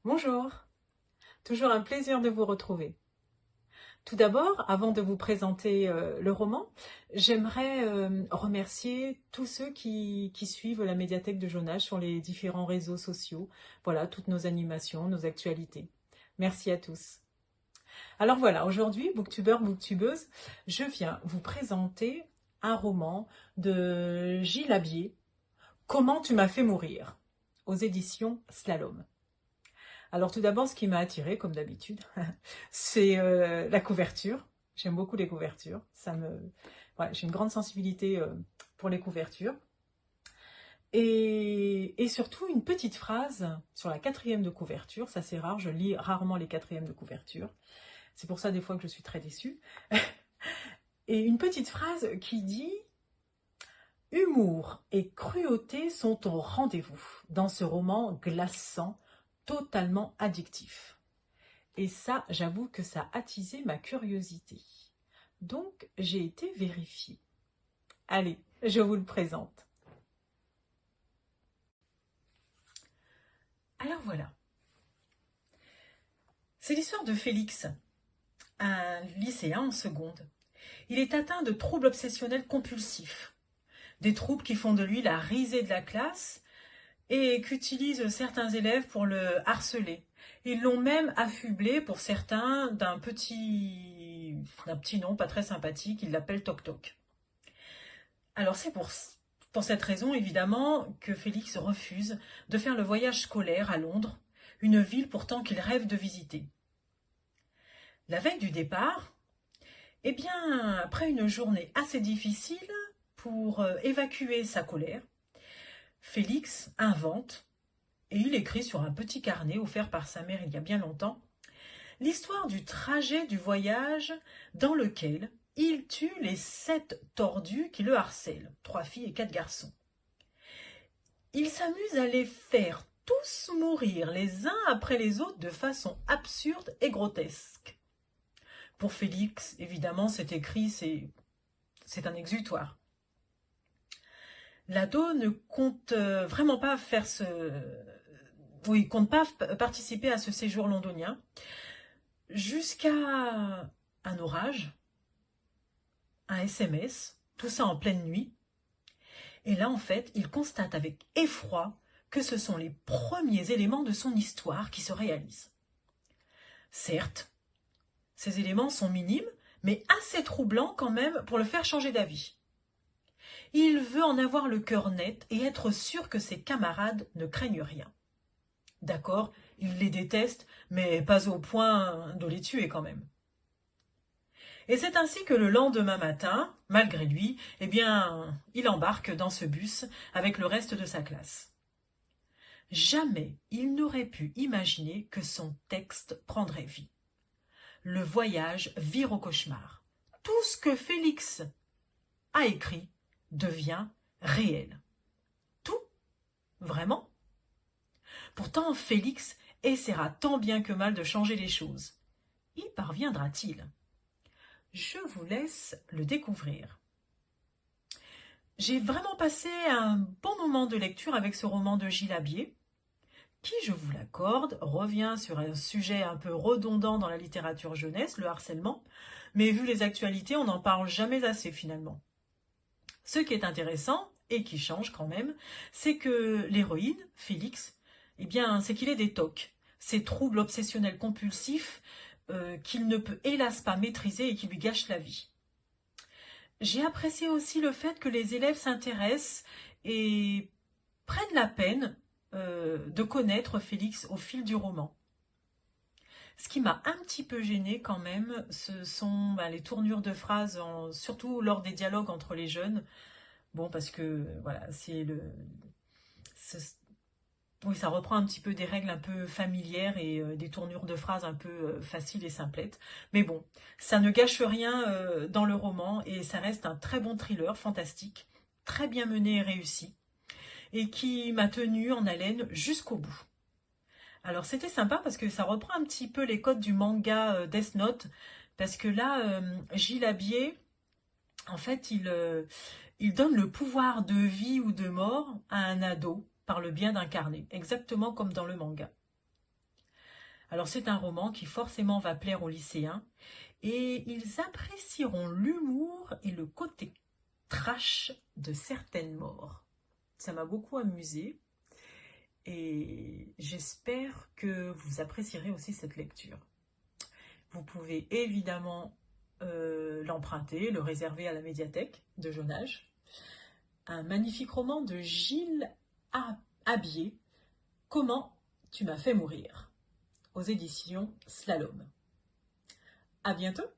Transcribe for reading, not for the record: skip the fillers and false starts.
Bonjour, toujours un plaisir de vous retrouver. Tout d'abord, avant de vous présenter le roman, j'aimerais remercier tous ceux qui suivent la médiathèque de Jonas sur les différents réseaux sociaux. Voilà, toutes nos animations, nos actualités. Merci à tous. Alors voilà, aujourd'hui, booktubeur, booktubeuse, je viens vous présenter un roman de Gilles Labier, Comment tu m'as fait mourir, aux éditions Slalom. Alors tout d'abord, ce qui m'a attirée, comme d'habitude, c'est la couverture. J'aime beaucoup les couvertures. J'ai une grande sensibilité pour les couvertures. Et surtout, une petite phrase sur la quatrième de couverture. Ça, c'est rare. Je lis rarement les quatrièmes de couverture. C'est pour ça, des fois, que je suis très déçue. Et une petite phrase qui dit « Humour et cruauté sont au rendez-vous dans ce roman glaçant, totalement addictif. » Et ça, j'avoue que ça a attisé ma curiosité. Donc, j'ai été vérifier. Allez, je vous le présente. Alors voilà. C'est l'histoire de Félix, un lycéen en seconde. Il est atteint de troubles obsessionnels compulsifs. Des troubles qui font de lui la risée de la classe et qu'utilisent certains élèves pour le harceler. Ils l'ont même affublé pour certains d'un petit nom pas très sympathique, ils l'appellent Toc Toc. Alors c'est pour cette raison évidemment que Félix refuse de faire le voyage scolaire à Londres, une ville pourtant qu'il rêve de visiter. La veille du départ, eh bien, après une journée assez difficile pour évacuer sa colère, Félix invente, et il écrit sur un petit carnet offert par sa mère il y a bien longtemps, l'histoire du trajet du voyage dans lequel il tue les 7 tordus qui le harcèlent, 3 filles et 4 garçons. Il s'amuse à les faire tous mourir les uns après les autres de façon absurde et grotesque. Pour Félix, évidemment, cet écrit, c'est un exutoire. L'ado ne compte vraiment pas faire il compte pas participer à ce séjour londonien jusqu'à un orage, un SMS, tout ça en pleine nuit. Et là, en fait, il constate avec effroi que ce sont les premiers éléments de son histoire qui se réalisent. Certes, ces éléments sont minimes, mais assez troublants quand même pour le faire changer d'avis. Il veut en avoir le cœur net et être sûr que ses camarades ne craignent rien. D'accord, il les déteste, mais pas au point de les tuer quand même. Et c'est ainsi que le lendemain matin, malgré lui, eh bien, il embarque dans ce bus avec le reste de sa classe. Jamais il n'aurait pu imaginer que son texte prendrait vie. Le voyage vire au cauchemar. Tout ce que Félix a écrit devient réel. Tout, vraiment. Pourtant, Félix essaiera tant bien que mal de changer les choses. Y parviendra-t-il? Je vous laisse le découvrir. J'ai vraiment passé un bon moment de lecture avec ce roman de Gilles Labier, qui, je vous l'accorde, revient sur un sujet un peu redondant dans la littérature jeunesse, le harcèlement, mais vu les actualités, on n'en parle jamais assez finalement. Ce qui est intéressant, et qui change quand même, c'est que l'héroïne, Félix, eh bien, c'est qu'il ait des TOC, ces troubles obsessionnels compulsifs qu'il ne peut hélas pas maîtriser et qui lui gâchent la vie. J'ai apprécié aussi le fait que les élèves s'intéressent et prennent la peine de connaître Félix au fil du roman. Ce qui m'a un petit peu gênée quand même, ce sont les tournures de phrases, surtout lors des dialogues entre les jeunes. Bon, parce que voilà, oui, ça reprend un petit peu des règles un peu familières et des tournures de phrases un peu faciles et simplettes. Mais bon, ça ne gâche rien dans le roman et ça reste un très bon thriller, fantastique, très bien mené et réussi, et qui m'a tenu en haleine jusqu'au bout. Alors c'était sympa parce que ça reprend un petit peu les codes du manga Death Note, parce que là, Gilles Labier, en fait, il donne le pouvoir de vie ou de mort à un ado par le bien d'incarner, exactement comme dans le manga. Alors c'est un roman qui forcément va plaire aux lycéens et ils apprécieront l'humour et le côté trash de certaines morts. Ça m'a beaucoup amusée et j'espère que vous apprécierez aussi cette lecture. Vous pouvez évidemment l'emprunter, le réserver à la médiathèque de jeune âge. Un magnifique roman de Gilles Habier, Comment tu m'as fait mourir, aux éditions Slalom. À bientôt!